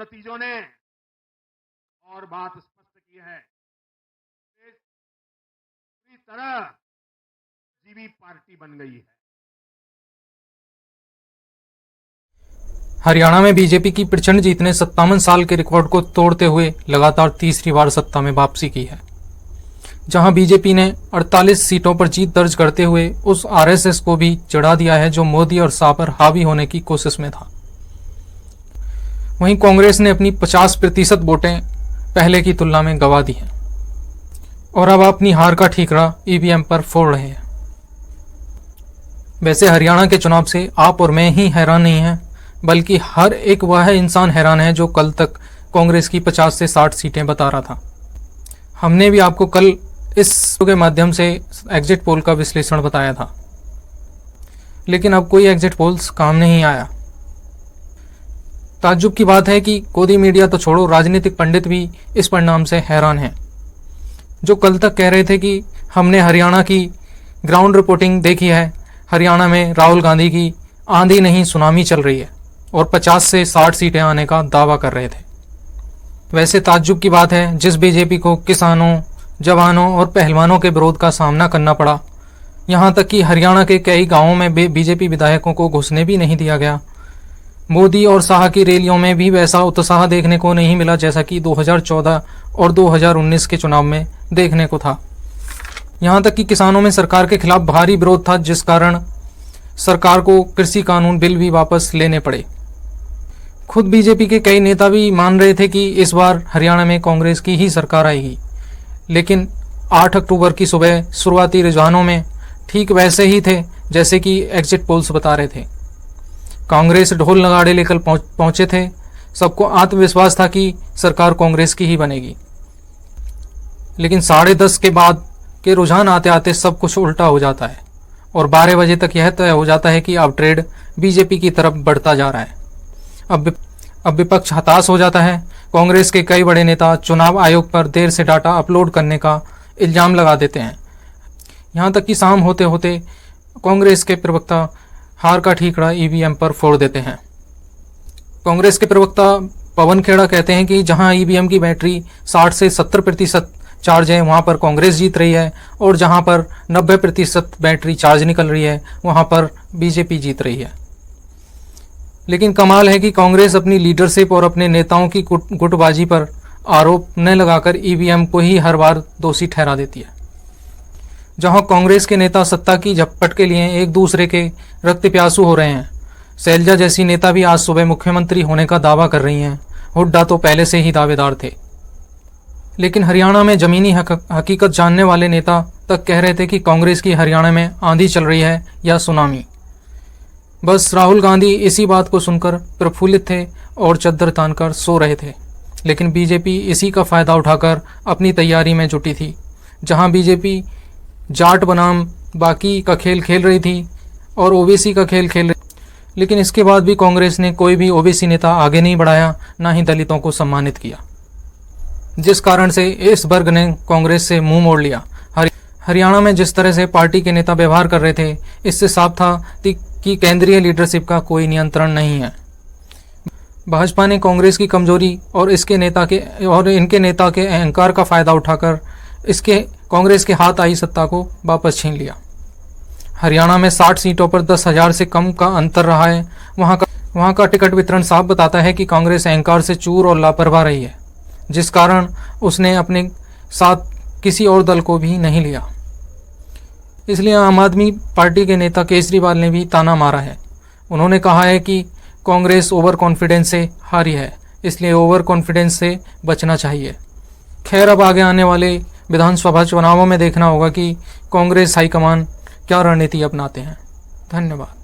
नतीजों ने और बात स्पष्ट की है, देश पूरी तरह जीवी पार्टी बन गई है। हरियाणा में बीजेपी की प्रचंड जीत ने 57 साल के रिकॉर्ड को तोड़ते हुए लगातार तीसरी बार सत्ता में वापसी की है, जहां बीजेपी ने 48 सीटों पर जीत दर्ज करते हुए उस आरएसएस को भी चढ़ा दिया है जो मोदी और शाह पर हावी होने की कोशिश में था। वहीं कांग्रेस ने अपनी 50% वोटें पहले की तुलना में गंवा दी हैं और अब अपनी हार का ठीकरा ईवीएम पर फोड़ रहे हैं। वैसे हरियाणा के चुनाव से आप और मैं ही हैरान नहीं हैं, बल्कि हर एक वह इंसान हैरान है जो कल तक कांग्रेस की 50 से 60 सीटें बता रहा था। हमने भी आपको कल इस शो के माध्यम से एग्जिट पोल का विश्लेषण बताया था, लेकिन अब कोई एग्जिट पोल्स काम नहीं आया। ताज्जुब की बात है कि गोदी मीडिया तो छोड़ो, राजनीतिक पंडित भी इस परिणाम से हैरान हैं, जो कल तक कह रहे थे कि हमने हरियाणा की ग्राउंड रिपोर्टिंग देखी है, हरियाणा में राहुल गांधी की आंधी नहीं सुनामी चल रही है, और 50 से 60 सीटें आने का दावा कर रहे थे। वैसे ताज्जुब की बात है, जिस बीजेपी को किसानों, जवानों और पहलवानों के विरोध का सामना करना पड़ा, यहाँ तक कि हरियाणा के कई गांवों में बीजेपी विधायकों को घुसने भी नहीं दिया गया। मोदी और शाह की रैलियों में भी वैसा उत्साह देखने को नहीं मिला जैसा कि 2014 और 2019 के चुनाव में देखने को था। यहाँ तक कि किसानों में सरकार के खिलाफ भारी विरोध था, जिस कारण सरकार को कृषि कानून बिल भी वापस लेने पड़े। खुद बीजेपी के कई नेता भी मान रहे थे कि इस बार हरियाणा में कांग्रेस की ही सरकार आएगी, लेकिन 8 अक्टूबर की सुबह शुरुआती रुझानों में ठीक वैसे ही थे जैसे कि एग्जिट पोल्स बता रहे थे। कांग्रेस ढोल नगाड़े लेकर पहुंचे थे, सबको आत्मविश्वास था कि सरकार कांग्रेस की ही बनेगी, लेकिन 10:30 के बाद के रुझान आते आते सब कुछ उल्टा हो जाता है और 12 बजे तक यह तय हो जाता है कि अब ट्रेड बीजेपी की तरफ बढ़ता जा रहा है। अब विपक्ष हताश हो जाता है। कांग्रेस के कई बड़े नेता चुनाव आयोग पर देर से डाटा अपलोड करने का इल्जाम लगा देते हैं। यहाँ तक कि शाम होते होते कांग्रेस के प्रवक्ता हार का ठीकरा ईवीएम पर फोड़ देते हैं। कांग्रेस के प्रवक्ता पवन खेड़ा कहते हैं कि जहां ईवीएम की बैटरी 60 से 70% चार्ज है वहां पर कांग्रेस जीत रही है, और जहां पर 90% बैटरी चार्ज निकल रही है वहां पर बीजेपी जीत रही है। लेकिन कमाल है कि कांग्रेस अपनी लीडरशिप और अपने नेताओं की गुटबाजी पर आरोप न लगाकर ईवीएम को ही हर बार दोषी ठहरा देती है। जहां कांग्रेस के नेता सत्ता की झपट के लिए एक दूसरे के रक्त प्यासू हो रहे हैं, शैलजा जैसी नेता भी आज सुबह मुख्यमंत्री होने का दावा कर रही हैं। हुड्डा तो पहले से ही दावेदार थे, लेकिन हरियाणा में जमीनी हकीकत जानने वाले नेता तक कह रहे थे कि कांग्रेस की हरियाणा में आंधी चल रही है या सुनामी। बस राहुल गांधी इसी बात को सुनकर प्रफुल्लित थे और चद्दर तानकर सो रहे थे, लेकिन बीजेपी इसी का फायदा उठाकर अपनी तैयारी में जुटी थी। जहां बीजेपी जाट बनाम बाकी का खेल खेल रही थी और ओबीसी का खेल खेल रही, लेकिन इसके बाद भी कांग्रेस ने कोई भी ओबीसी नेता आगे नहीं बढ़ाया, ना ही दलितों को सम्मानित किया, जिस कारण से इस वर्ग ने कांग्रेस से मुंह मोड़ लिया। हरियाणा में जिस तरह से पार्टी के नेता व्यवहार कर रहे थे, इससे साफ था कि केंद्रीय लीडरशिप का कोई नियंत्रण नहीं है। भाजपा ने कांग्रेस की कमजोरी और इनके नेता के अहंकार का फायदा उठाकर कांग्रेस के हाथ आई सत्ता को वापस छीन लिया। हरियाणा में 60 सीटों पर 10,000 से कम का अंतर रहा है। वहां का टिकट वितरण साफ बताता है कि कांग्रेस अहंकार से चूर और लापरवाह रही है, जिस कारण उसने अपने साथ किसी और दल को भी नहीं लिया। इसलिए आम आदमी पार्टी के नेता केजरीवाल ने भी ताना मारा है। उन्होंने कहा है कि कांग्रेस ओवर कॉन्फिडेंस से हारी है, इसलिए ओवर कॉन्फिडेंस से बचना चाहिए। खैर, अब आगे आने वाले विधानसभा चुनावों में देखना होगा कि कांग्रेस हाईकमान क्या रणनीति अपनाते हैं। धन्यवाद।